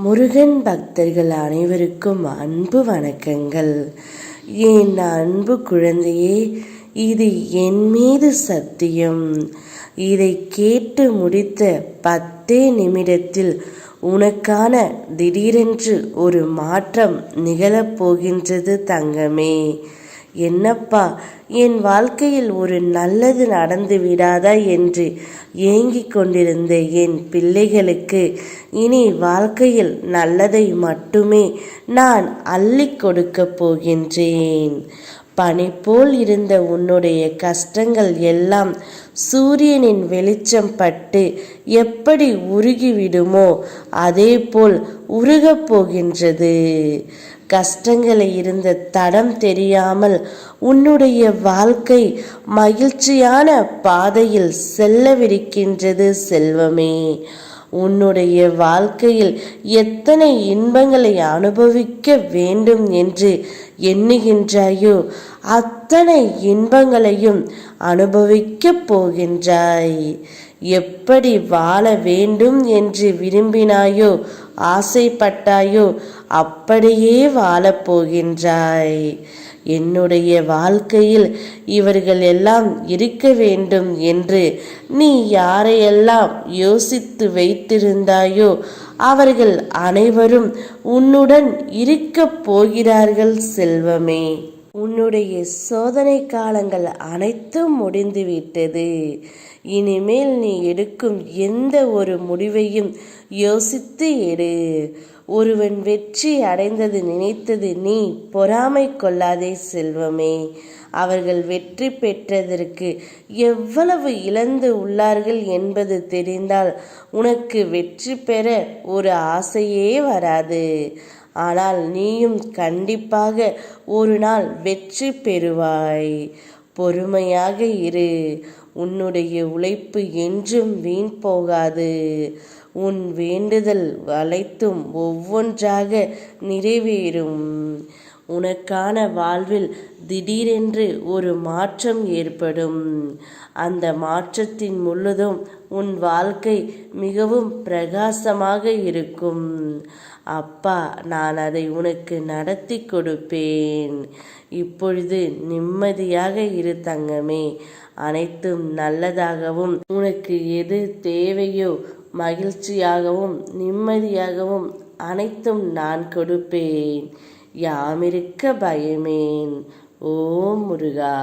முருகன் பக்தர்கள் அனைவருக்கும் அன்பு வணக்கங்கள். என் அன்பு குழந்தையே, இது என் மீது சத்தியம். இதை கேட்டு முடித்த 10 நிமிடத்தில் உனக்கான திடீரென்று ஒரு மாற்றம் நிகழப்போகின்றது தங்கமே. என்னப்பா, என் வாழ்க்கையில் ஒரு நல்லது நடந்து விடாதா என்று ஏங்கிக் கொண்டிருந்த என் பிள்ளைகளுக்கு இனி வாழ்க்கையில் நல்லதை மட்டுமே நான் அள்ளி கொடுக்கப் போகின்றேன். பனி போல் இருந்த உன்னுடைய கஷ்டங்கள் எல்லாம் சூரியனின் வெளிச்சம் பட்டு எப்படி உருகிவிடுமோ அதே போல் உருகப் போகின்றது. கஷ்டங்களை இருந்த தடம் தெரியாமல் உன்னுடைய வாழ்க்கை மகிழ்ச்சியான பாதையில் செல்லவிருக்கின்றது செல்வமே. உன்னுடைய வாழ்க்கையில் எத்தனை இன்பங்களை அனுபவிக்க வேண்டும் என்று எண்ணுகின்றாயோ அத்தனை இன்பங்களையும் அனுபவிக்கப் போகின்றாய். எப்படி வாழ வேண்டும் என்று விரும்பினாயோ ஆசைப்பட்டாயோ அப்படியே வாழப்போகின்றாய். என்னுடைய வாழ்க்கையில் இவர்கள் எல்லாம் இருக்க வேண்டும் என்று நீ யாரையெல்லாம் யோசித்து வைத்திருந்தாயோ அவர்கள் அனைவரும் உன்னுடன் இருக்கப் போகிறார்கள் செல்வமே. உன்னுடைய சோதனை காலங்கள் அனைத்தும் முடிந்துவிட்டது. இனிமேல் நீ எடுக்கும் எந்த ஒரு முடிவையும் யோசித்து எடு. ஒருவன் வெற்றி அடைந்தது நினைத்தது நீ பொறாமை கொள்ளாதே செல்வமே. அவர்கள் வெற்றி பெற்றதற்கு எவ்வளவு இழந்து உள்ளார்கள் என்பது தெரிந்தால் உனக்கு வெற்றி பெற ஒரு ஆசையே வராது. ஆனால் நீயும் கண்டிப்பாக ஒரு நாள் வெற்றி பெறுவாய். பொறுமையாக இரு. உன்னுடைய உழைப்பு என்றும் வீண் போகாது. உன் வேண்டுதல் அனைத்தும் ஒவ்வொன்றாக நிறைவேறும். உனக்கான வாழ்வில் திடீரென்று ஒரு மாற்றம் ஏற்படும். அந்த மாற்றத்தின் முழுதும் உன் வாழ்க்கை மிகவும் பிரகாசமாக இருக்கும். அப்பா, நான் அதை உனக்கு நடத்தி கொடுப்பேன். இப்பொழுது நிம்மதியாக இரு தங்கமே. அனைத்தும் நல்லதாகவும் உனக்கு எது தேவையோ மகிழ்ச்சியாகவும் நிம்மதியாகவும் அனைத்தும் நான் கொடுப்பேன். யாமிருக்க பயமேன். ஓம் முருகா.